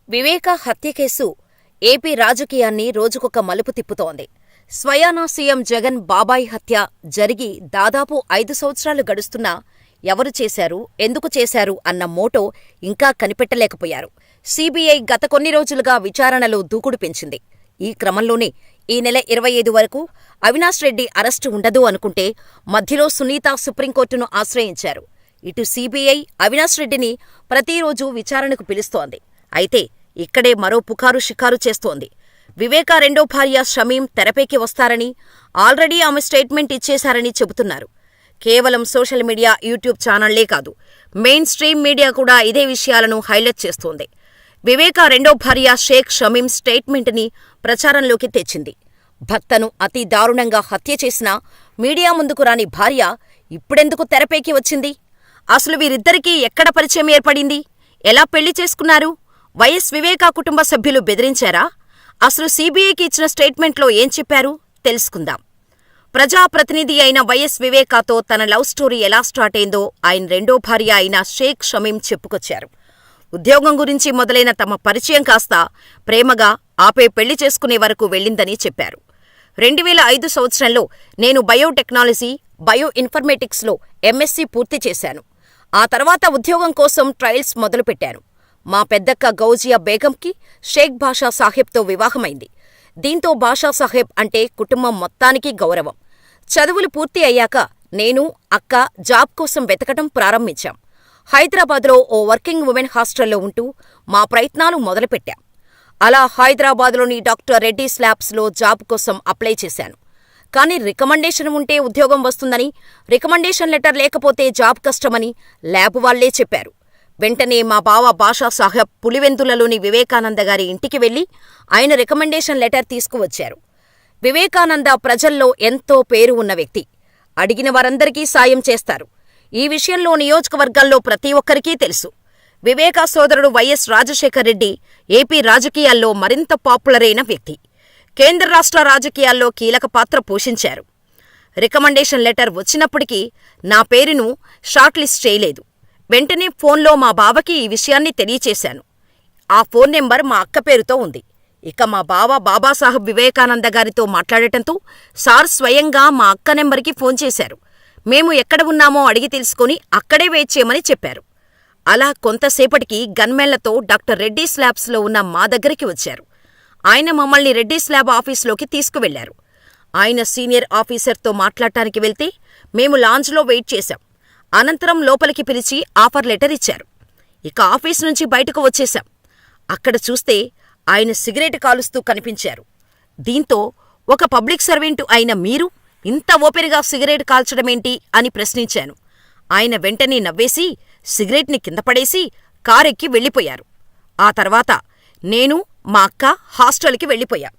వివేకా హత్య case AP రాజకీయాన్ని రోజుకొక మలుపు తిప్పుతోంది. స్వయానా సీఎం జగన్ బాబాయి హత్య జరిగి దాదాపు 5 సంవత్సరాలు గడుస్తున్నా ఎవరు చేశారు, ఎందుకు చేశారు అన్న మోటో ఇంకా కనిపెట్టలేకపోయారు. సీబీఐ గత కొన్ని రోజులుగా విచారణలో దూకుడు పెంచింది. ఈ క్రమంలోనే ఈ నెల 25 వరకు అవినాష్ రెడ్డి అరెస్టు ఉండదు అనుకుంటే మధ్యలో సునీత సుప్రీంకోర్టును ఆశ్రయించారు. ఇటు సీబీఐ అవినాష్ రెడ్డిని ప్రతిరోజూ విచారణకు పిలుస్తోంది. అయితే ఇక్కడే మరో పుకారు షికారు చేస్తోంది. వివేకా రెండో భార్య షమీం తెరపైకి వస్తారని, ఆల్రెడీ ఆమె స్టేట్మెంట్ ఇచ్చేశారని చెబుతున్నారు. కేవలం సోషల్ మీడియా, యూట్యూబ్ ఛానళ్లే కాదు, మెయిన్ స్ట్రీమ్ మీడియా కూడా ఇదే విషయాలను హైలైట్ చేస్తోంది. వివేకా రెండో భార్య షేక్ షమీం స్టేట్మెంట్ని ప్రచారంలోకి తెచ్చింది. భర్తను అతి దారుణంగా హత్య చేసినా మీడియా ముందుకు రాని భార్య ఇప్పుడెందుకు తెరపైకి వచ్చింది? అసలు వీరిద్దరికీ ఎక్కడ పరిచయం ఏర్పడింది? ఎలా పెళ్లి చేసుకున్నారు? వైఎస్ వివేకా కుటుంబ సభ్యులు బెదిరించారా? అసలు సీబీఐకి ఇచ్చిన స్టేట్మెంట్లో ఏం చెప్పారు? తెలుసుకుందాం. ప్రజాప్రతినిధి అయిన వైఎస్ వివేకాతో తన లవ్ స్టోరీ ఎలా స్టార్ట్ అయిందో ఆయన రెండో భార్య అయిన షేక్ షమీం చెప్పుకొచ్చారు. ఉద్యోగం గురించి మొదలైన తమ పరిచయం కాస్త ప్రేమగా, ఆపై పెళ్లి చేసుకునే వరకు వెళ్ళిందని చెప్పారు. 2005 సంవత్సరంలో నేను బయోటెక్నాలజీ, బయో ఇన్ఫర్మేటిక్స్లో ఎంఎస్సీ పూర్తి చేశాను. ఆ తర్వాత ఉద్యోగం కోసం ట్రయల్స్ మొదలుపెట్టాను. మా పెద్దక్క గౌజియా బేగంకి షేక్ బాషా సాహెబ్తో వివాహమైంది. దీంతో బాషా సాహెబ్ అంటే కుటుంబం మొత్తానికి గౌరవం. చదువులు పూర్తి అయ్యాక నేను, అక్క జాబ్ కోసం వెతకటం ప్రారంభించాం. హైదరాబాద్లో ఓ వర్కింగ్ ఉమెన్ హాస్టల్లో ఉంటూ మా ప్రయత్నాలు మొదలుపెట్టాం. అలా హైదరాబాద్లోని డాక్టర్ రెడ్డీస్ ల్యాబ్స్లో జాబ్ కోసం అప్లై చేశాను. కానీ రికమెండేషన్ ఉంటే ఉద్యోగం వస్తుందని, రికమెండేషన్ లెటర్ లేకపోతే జాబ్ కష్టమని ల్యాబ్ వాళ్లే చెప్పారు. వెంటనే మా బావ బాషా సాహెబ్ పులివెందులలోని వివేకానంద గారి ఇంటికి వెళ్లి ఆయన రికమెండేషన్ లెటర్ తీసుకువచ్చారు. వివేకానంద ప్రజల్లో ఎంతో పేరు ఉన్న వ్యక్తి. అడిగిన వారందరికీ సాయం చేస్తారు. ఈ విషయంలో నియోజకవర్గాల్లో ప్రతి ఒక్కరికీ తెలుసు. వివేకా సోదరుడు వైఎస్ రాజశేఖర్ రెడ్డి ఏపీ రాజకీయాల్లో మరింత పాపులర్ అయిన వ్యక్తి. కేంద్ర రాష్ట్ర రాజకీయాల్లో కీలక పాత్ర పోషించారు. రికమెండేషన్ లెటర్ వచ్చినప్పటికీ నా పేరును షార్ట్ లిస్ట్ చేయలేదు. వెంటనే ఫోన్లో మా బావకి ఈ విషయాన్ని తెలియచేశాను. ఆ ఫోన్ నెంబర్ మా అక్క పేరుతో ఉంది. ఇక మా బావ బాబాసాహెబ్ వివేకానంద గారితో మాట్లాడటంతో సార్ స్వయంగా మా అక్క నెంబర్కి ఫోన్ చేశారు. మేము ఎక్కడ ఉన్నామో అడిగి తెలుసుకుని అక్కడే వెయిట్ చేయమని చెప్పారు. అలా కొంతసేపటికి గన్మెన్లతో డాక్టర్ రెడ్డీస్ ల్యాబ్స్లో ఉన్న మా దగ్గరికి వచ్చారు. ఆయన మమ్మల్ని రెడ్డీస్ ల్యాబ్ ఆఫీసులోకి తీసుకువెళ్లారు. ఆయన సీనియర్ ఆఫీసర్తో మాట్లాడటానికి వెళ్తే మేము లాంజ్లో వెయిట్ చేశాం. అనంతరం లోపలికి పిలిచి ఆఫర్ లెటర్ ఇచ్చారు. ఇక ఆఫీస్ నుంచి బయటకు వచ్చేశాం. అక్కడ చూస్తే ఆయన సిగరెట్ కాలుస్తూ కనిపించారు. దీంతో ఒక పబ్లిక్ సర్వెంటు అయిన మీరు ఇంత ఓపెన్గా సిగరెట్ కాల్చడమేంటి అని ప్రశ్నించాను. ఆయన వెంటనే నవ్వేసి సిగరెట్ని కిందపడేసి కారెక్కి వెళ్ళిపోయారు. ఆ తర్వాత నేను, మా అక్క హాస్టల్కి వెళ్ళిపోయాం.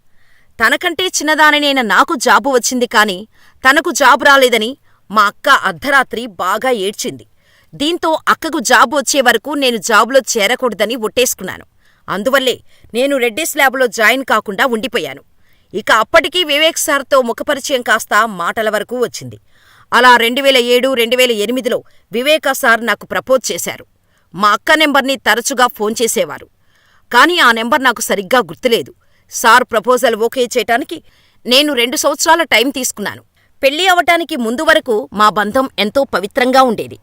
తనకంటే చిన్నదానైన నాకు జాబు వచ్చింది కానీ తనకు జాబ్ రాలేదని మా అక్క అర్ధరాత్రి బాగా ఏడ్చింది. దీంతో అక్కకు జాబ్ వచ్చే వరకు నేను జాబ్లో చేరకూడదని ఒట్టేసుకున్నాను. అందువల్లే నేను రెడ్డీస్ ల్యాబ్లో జాయిన్ కాకుండా ఉండిపోయాను. ఇక అప్పటికీ వివేక్ సార్తో ముఖపరిచయం కాస్త మాటల వరకు వచ్చింది. అలా 2007, 2008లో వివేకా సార్ నాకు ప్రపోజ్ చేశారు. మా అక్క నెంబర్ని తరచుగా ఫోన్ చేసేవారు. కానీ ఆ నెంబర్ నాకు సరిగ్గా గుర్తులేదు. సార్ ప్రపోజల్ ఓకే చేయటానికి నేను 2 సంవత్సరాల టైం తీసుకున్నాను. పెళ్లి అవటానికి ముందు వరకు మా బంధం ఎంతో పవిత్రంగా ఉండేది.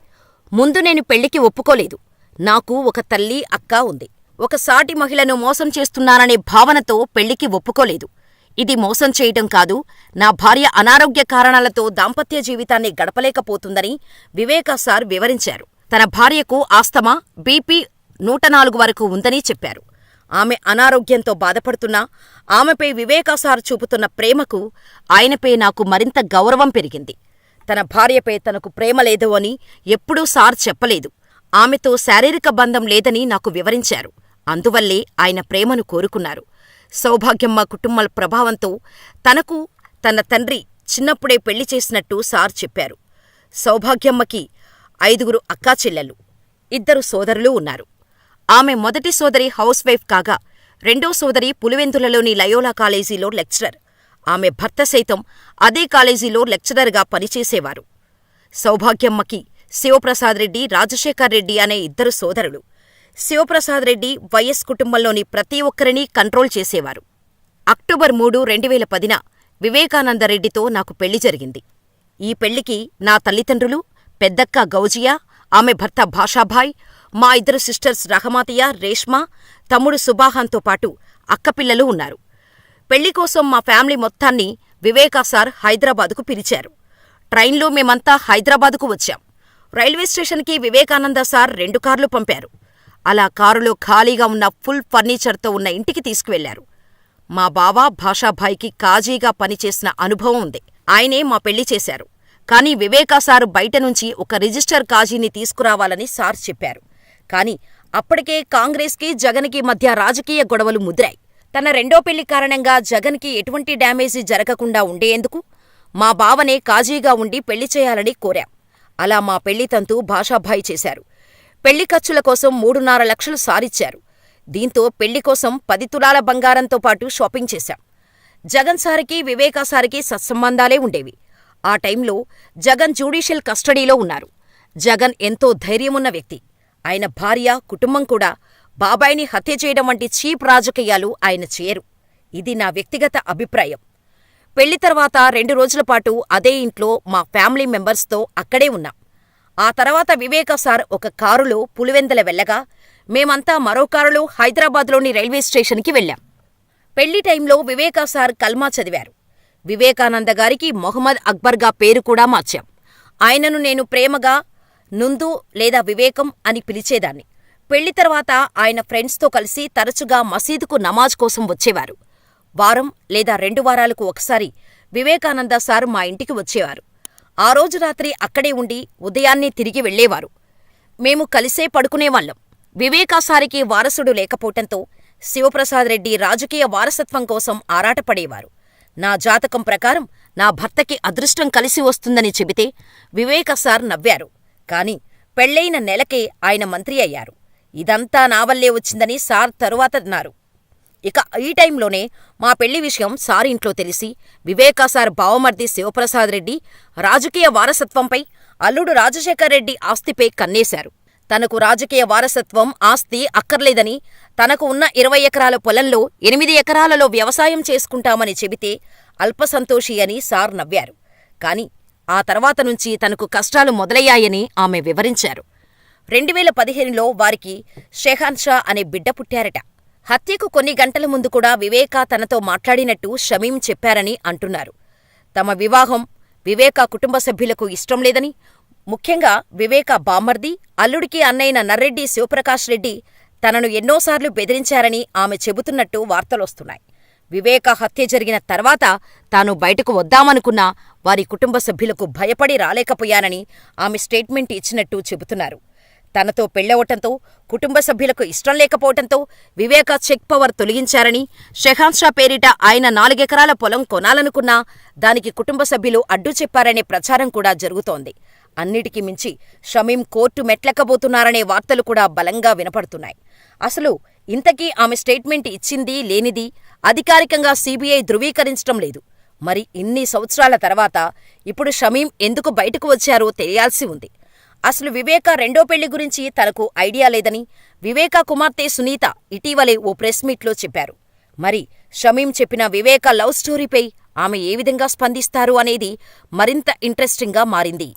ముందు నేను పెళ్లికి ఒప్పుకోలేదు. నాకు ఒక తల్లి, అక్క ఉంది. ఒక సాటి మహిళను మోసం చేస్తున్నాననే భావనతో పెళ్లికి ఒప్పుకోలేదు. ఇది మోసం చేయటం కాదు, నా భార్య అనారోగ్య కారణాలతో దాంపత్య జీవితాన్ని గడపలేకపోతుందని వివేకా సార్ వివరించారు. తన భార్యకు ఆస్తమా, బీపీ 104 వరకు ఉందని చెప్పారు. ఆమె అనారోగ్యంతో బాధపడుతున్నా ఆమెపై వివేకా సార్ చూపుతున్న ప్రేమకు ఆయనపై నాకు మరింత గౌరవం పెరిగింది. తన భార్యపై తనకు ప్రేమ లేదు అని ఎప్పుడూ సార్ చెప్పలేదు. ఆమెతో శారీరక బంధం లేదని నాకు వివరించారు. అందువల్లే ఆయన ప్రేమను కోరుకున్నారు. సౌభాగ్యమ్మ కుటుంబం ప్రభావంతో తనకు తన తండ్రి చిన్నప్పుడే పెళ్లి చేసినట్టు సార్ చెప్పారు. సౌభాగ్యమ్మకి 5 అక్కా చెల్లెళ్ళు, 2 సోదరులు ఉన్నారు. ఆమె మొదటి సోదరి హౌస్ వైఫ్ కాగా రెండో సోదరి పులివెందులలోని లయోలా కాలేజీలో లెక్చరర్. ఆమె భర్త సైతం అదే కాలేజీలో లెక్చరర్గా పనిచేసేవారు. సౌభాగ్యమ్మకి శివప్రసాద్ రెడ్డి, రాజశేఖర్ రెడ్డి అనే 2 సోదరులు. శివప్రసాద్ రెడ్డి, వైఎస్ కుటుంబంలోని ప్రతి ఒక్కరినీ కంట్రోల్ చేసేవారు. అక్టోబర్ 3, 2010న వివేకానందరెడ్డితో నాకు పెళ్లి జరిగింది. ఈ పెళ్లికి నా తల్లిదండ్రులు, పెద్దక్క గౌజియా, ఆమె భర్త భాషాభాయ్, మా ఇద్దరు సిస్టర్స్ రహమాతియా, రేష్మా, తమ్ముడు సుబాహాన్తో పాటు అక్కపిల్లలు ఉన్నారు. పెళ్లికోసం మా ఫ్యామిలీ మొత్తాన్ని వివేకా సార్ హైదరాబాదుకు పిలిచారు. ట్రైన్లో మేమంతా హైదరాబాదుకు వచ్చాం. రైల్వే స్టేషన్కి వివేకానంద సార్ 2 కార్లు పంపారు. అలా కారులో ఖాళీగా ఉన్న ఫుల్ ఫర్నిచర్తో ఉన్న ఇంటికి తీసుకువెళ్లారు. మా బావ భాషాభాయ్కి కాజీగా పనిచేసిన అనుభవం ఉంది. ఆయనే మా పెళ్లి చేశారు. కాని వివేకా సారు బయటనుంచి ఒక రిజిస్టర్ కాజీని తీసుకురావాలని సార్ చెప్పారు. కాని అప్పటికే కాంగ్రెస్కి, జగన్కి మధ్య రాజకీయ గొడవలు ముదిరాయి. తన రెండో పెళ్లి కారణంగా జగన్కి ఎటువంటి డ్యామేజీ జరగకుండా ఉండేందుకు మా బావనే కాజీగా ఉండి పెళ్లి చేయాలని కోరాం. అలా మా పెళ్లి తంతు భాషాభాయ్ చేశారు. పెళ్లి ఖర్చుల కోసం 3.5 లక్షలు సారిచ్చారు. దీంతో పెళ్లి కోసం 10 తులాల బంగారంతో పాటు షాపింగ్ చేశాం. జగన్ సారికి, వివేకా సారికి సత్సంబంధాలే ఉండేవి. ఆ టైంలో జగన్ జ్యుడిషియల్ కస్టడీలో ఉన్నారు. జగన్ ఎంతో ధైర్యమున్న వ్యక్తి. ఆయన భార్య, కుటుంబం కూడా బాబాయిని హత్య చేయడం వంటి చీప్ రాజకీయాలు ఆయన చేయరు. ఇది నా వ్యక్తిగత అభిప్రాయం. పెళ్లి తర్వాత 2 రోజులపాటు అదే ఇంట్లో మా ఫ్యామిలీ మెంబర్స్తో అక్కడే ఉన్నాం. ఆ తర్వాత వివేకా సార్ ఒక కారులో పులివెందల వెళ్ళగా మేమంతా మరో కారులో హైదరాబాద్లోని రైల్వే స్టేషన్కి వెళ్ళాం. పెళ్లి టైంలో వివేకా సార్ కల్మా చదివారు. వివేకానంద గారికి మొహమ్మద్ అక్బర్గా పేరు కూడా మార్చాం. ఆయనను నేను ప్రేమగా నుందు లేదా వివేకం అని పిలిచేదాన్ని. పెళ్లి తర్వాత ఆయన ఫ్రెండ్స్తో కలిసి తరచుగా మసీదుకు నమాజ్ కోసం వచ్చేవారు. వారం లేదా 2 వారాలకు ఒకసారి వివేకానంద సార్ మా ఇంటికి వచ్చేవారు. ఆ రోజు రాత్రి అక్కడే ఉండి ఉదయాన్నే తిరిగి వెళ్లేవారు. మేము కలిసే పడుకునేవాళ్లం. వివేకా సారికి వారసుడు లేకపోవటంతో శివప్రసాద్ రెడ్డి రాజకీయ వారసత్వం కోసం ఆరాటపడేవారు. నా జాతకం ప్రకారం నా భర్తకి అదృష్టం కలిసి వస్తుందని చెబితే వివేకా సార్ నవ్వారు. కాని పెళ్లైన నెలకే ఆయన మంత్రి అయ్యారు. ఇదంతా నా వల్లే వచ్చిందని సార్ తరువాత అన్నారు. ఇక ఈ టైంలోనే మా పెళ్లి విషయం సార్ ఇంట్లో తెలిసి వివేకా సార్ బావమర్ది శివప్రసాద్ రెడ్డి రాజకీయ వారసత్వంపై, అల్లుడు రాజశేఖర్ రెడ్డి ఆస్తిపై కన్నేశారు. తనకు రాజకీయ వారసత్వం, ఆస్తి అక్కర్లేదని, తనకు ఉన్న 20 ఎకరాల పొలంలో 8 ఎకరాలలో వ్యవసాయం చేసుకుంటామని చెబితే అల్పసంతోషి అని సార్ నవ్వారు. కాని ఆ తర్వాత నుంచి తనకు కష్టాలు మొదలయ్యాయని ఆమె వివరించారు. 2015లో వారికి షెహాన్ షా అనే బిడ్డ పుట్టారట. హత్యకు కొన్ని గంటల ముందు కూడా వివేకా తనతో మాట్లాడినట్టు షమీం చెప్పారని అంటున్నారు. తమ వివాహం వివేకా కుటుంబ సభ్యులకు ఇష్టం లేదని, ముఖ్యంగా వివేకా బామ్మర్ది, అల్లుడికి అన్నయ్యన నర్రెడ్డి శివప్రకాష్ రెడ్డి తనను ఎన్నోసార్లు బెదిరించారని ఆమె చెబుతున్నట్టు వార్తలొస్తున్నాయి. వివేకా హత్య జరిగిన తర్వాత తాను బయటకు వద్దామనుకున్నా వారి కుటుంబ సభ్యులకు భయపడి రాలేకపోయానని ఆమె స్టేట్మెంట్ ఇచ్చినట్టు చెబుతున్నారు. తనతో పెళ్లవటంతో కుటుంబ సభ్యులకు ఇష్టం లేకపోవటంతో వివేకా చెక్ పవర్ తొలగించారని, షెహాన్ షా పేరిట ఆయన 4 ఎకరాల పొలం కొనాలనుకున్నా దానికి కుటుంబ సభ్యులు అడ్డు చెప్పారనే ప్రచారం కూడా జరుగుతోంది. అన్నిటికీ మించి షమీం కోర్టు మెట్లెక్కబోతున్నారనే వార్తలు కూడా బలంగా వినపడుతున్నాయి. అసలు ఇంతకీ ఆమె స్టేట్మెంట్ ఇచ్చింది లేనిది అధికారికంగా సీబీఐ ధృవీకరించటం లేదు. మరి ఇన్ని సంవత్సరాల తర్వాత ఇప్పుడు షమీం ఎందుకు బయటకు వచ్చారో తెలియాల్సి ఉంది. అసలు వివేకా రెండో పెళ్లి గురించి తనకు ఐడియా లేదని వివేకా కుమార్తె సునీత ఇటీవలే ఓ ప్రెస్ మీట్లో చెప్పారు. మరి షమీం చెప్పిన వివేకా లవ్ స్టోరీపై ఆమె ఏ విధంగా స్పందిస్తారు అనేది మరింత ఇంట్రెస్టింగ్గా మారింది.